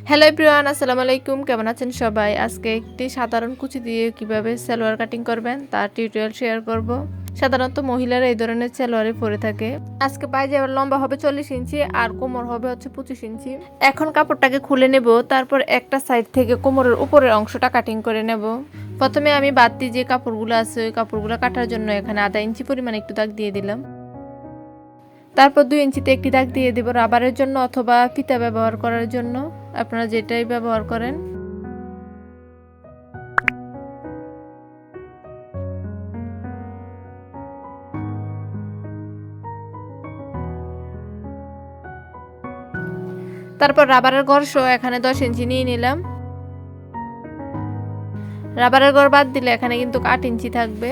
Hello everyone, আসসালামু আলাইকুম। কেমন আছেন সবাই? আজকে একটি সাধারণ কুচি দিয়ে কিভাবে সালোয়ার কাটিং করবেন তার টিউটোরিয়াল শেয়ার করব। সাধারণত মহিলারা এই ধরনের সালোয়ারই পরে থাকে। আজকে পায়জামার লম্বা হবে 40 ইঞ্চি আর কোমর হবে 25 ইঞ্চি। এখন কাপড়টাকে খুলে নেব, তারপর একটা সাইড থেকে কোমরের উপরের অংশটা কাটিং করে নেব। প্রথমে আমি বাড়তি যে কাপড়গুলো আছে ওই কাপড়গুলো কাটার জন্য এখানে আধা ইঞ্চি পরিমাণ একটু দাগ দিয়ে দিলাম। তারপর 2 ইঞ্চিতে একটি দাগ দিয়ে দেব রাবারের জন্য অথবা ফিতা ব্যবহার করার জন্য, আপনারা যেটাই ব্যবহার করেন। তারপর রাবারের ঘর সহ এখানে 10 ইঞ্চি নিয়ে নিলাম। রাবারের ঘর বাদ দিলে এখানে কিন্তু 8 ইঞ্চি থাকবে।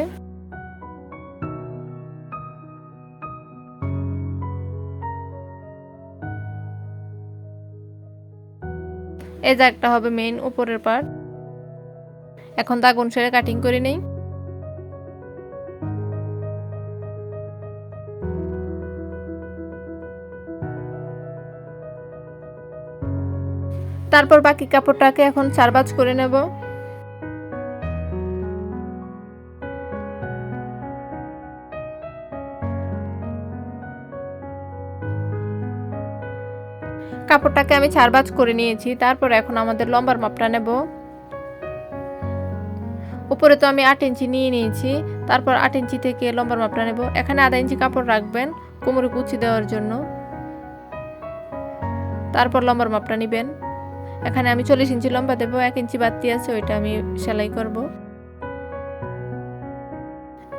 এই জায়গাটা হবে মেইন উপরের পার্ট। এখন দাগ অনুসারে কাটিং করে নেই। তারপর বাকি কাপড়টাকে এখন 4 ভাঁজ করে নেব। কাপড়টাকে আমি 4 ভাঁজ করে নিয়েছি। তারপর এখন আমাদের লম্বার মাপটা নেব। উপরে তো আমি 8 ইঞ্চি নিয়ে নিয়েছি, তারপর 8 ইঞ্চি থেকে লম্বার মাপটা নেব। এখানে আধা ইঞ্চি কাপড় রাখবেন কোমরে কুচি দেওয়ার জন্য। তারপর লম্বার মাপটা নেবেন। এখানে আমি 40 ইঞ্চি লম্বা দেব, 1 ইঞ্চি বাড়তি আছে ওইটা আমি সেলাই করব।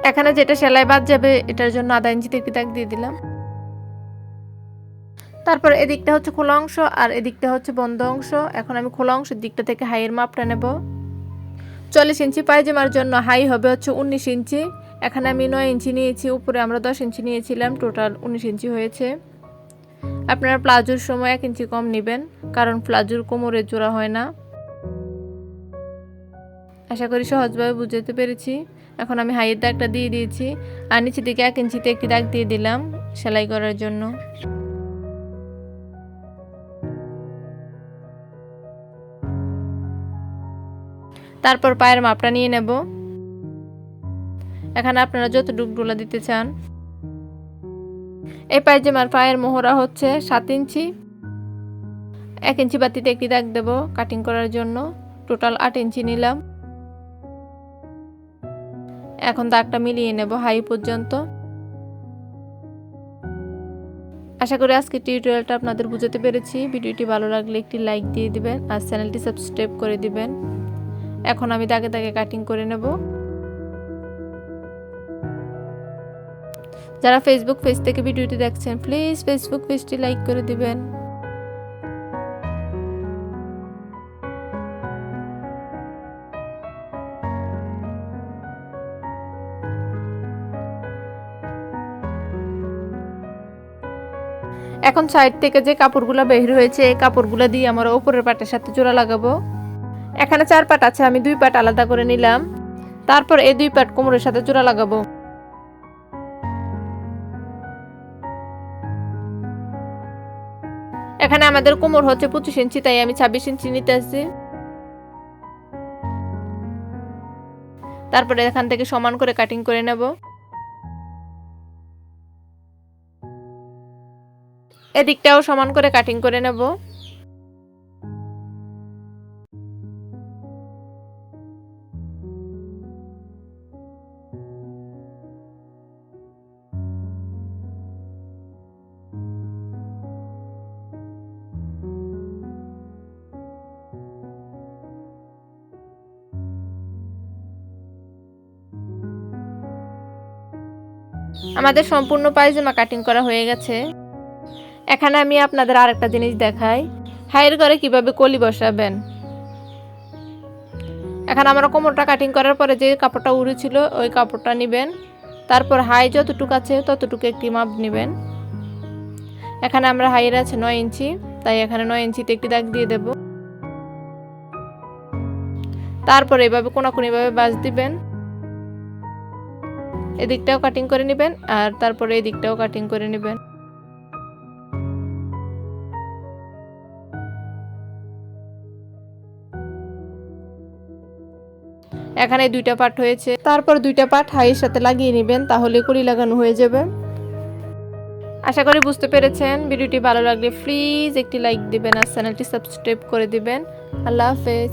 এখানে যেটা সেলাই বাদ যাবে এটার জন্য আধা ইঞ্চিতে একটি দাগ দিয়ে দিলাম। তারপর এদিকটা হচ্ছে খোলা অংশ আর এদিকটা হচ্ছে বন্ধ অংশ। এখন আমি খোলা অংশের দিকটা থেকে হাইয়ের মাপটা নেব। 40 ইঞ্চি পায়জামার জন্য হাই হবে হচ্ছে 19 ইঞ্চি। এখানে আমি 9 ইঞ্চি নিয়েছি, উপরে আমরা 10 ইঞ্চি নিয়েছিলাম, টোটাল 19 ইঞ্চি হয়েছে। আপনারা প্লাজোর সময় 1 ইঞ্চি কম নেবেন, কারণ প্লাজোর কোমরে জোড়া হয় না। আশা করি সহজভাবে বুঝতে পেরেছি। এখন আমি হাইয়ের দাগটা দিয়ে দিয়েছি আর নিচে দিকে 1 ইঞ্চিতে একটি দাগ দিয়ে দিলাম সেলাই করার জন্য। তারপর পায়ের মাপটা নিয়ে নেব। এখানে আপনারা যতটুকু ডোলা দিতে চান। এই পায়জামার পায়ের মোহরা হচ্ছে 7 ইঞ্চি। 1 ইঞ্চি বাতিতে একটি দাগ দেব কাটিং করার জন্য। টোটাল 8 ইঞ্চি নিলাম। এখন দাগটা মিলিয়ে নেব হাই পর্যন্ত। আশা করি আজকের টিউটোরিয়ালটা আপনাদের বুঝাতে পেরেছি। ভিডিওটি ভালো লাগলে একটি লাইক দিয়ে দিবেন আর চ্যানেলটি সাবস্ক্রাইব করে দিবেন। এখন আমি দাগে দাগে কাটিং করে নেব। যারা ফেসবুক পেজ থেকে ভিডিওটি দেখছেন প্লিজ ফেসবুক পেজটি লাইক করে দিবেন। এখন সাইড থেকে যে কাপড়গুলো বের হয়েছে এই কাপড়গুলো দিয়ে আমরা উপরের পাটের সাথে জোড়া লাগাবো। এখানে 4 পাট আছে, আমি 2 পাট আলাদা করে নিলাম। তারপর এই 2 পাট কোমরের সাথে জোড়া লাগাবো। এখানে আমাদের কোমর হচ্ছে 25 ইঞ্চি, তাই আমি 26 ইঞ্চি নিতে আসছি। তারপরে এখান থেকে সমান করে কাটিং করে নেব। এদিকটাও সমান করে কাটিং করে নেব। আমাদের সম্পূর্ণ পায়জামা কাটিং করা হয়ে গেছে। এখানে আমি আপনাদের আরেকটা জিনিস দেখাই, হাইয়ের ঘরে কিভাবে কলি বসাবেন। এখানে আমরা কোমরটা কাটিং করার পরে যে কাপড়টা উড়েছিল ওই কাপড়টা নেবেন। তারপর হাই যতটুকু আছে ততটুকু একটি মাপ নেবেন। এখানে আমরা হাইয়ের আছে 9 ইঞ্চি, তাই এখানে 9 ইঞ্চিতে একটি দাগ দিয়ে দেব। তারপর এভাবে কোনাকুনিভাবে বাঁশ দিবেন। এদিকটাও কাটিং করে নেবেন আর তারপরে এদিকটাও কাটিং করে নেবেন। এখানে 2টা পার্ট হয়েছে। তারপর 2টা পার্ট হাইয়ের সাথে লাগিয়ে নেবেন, তাহলে কলি লাগানো হয়ে যাবে। আশা করি বুঝতে পেরেছেন। ভিডিওটি ভালো লাগলে প্লিজ একটি লাইক দিবেন আর চ্যানেলটি সাবস্ক্রাইব করে দিবেন। আল্লাহ হাফেজ।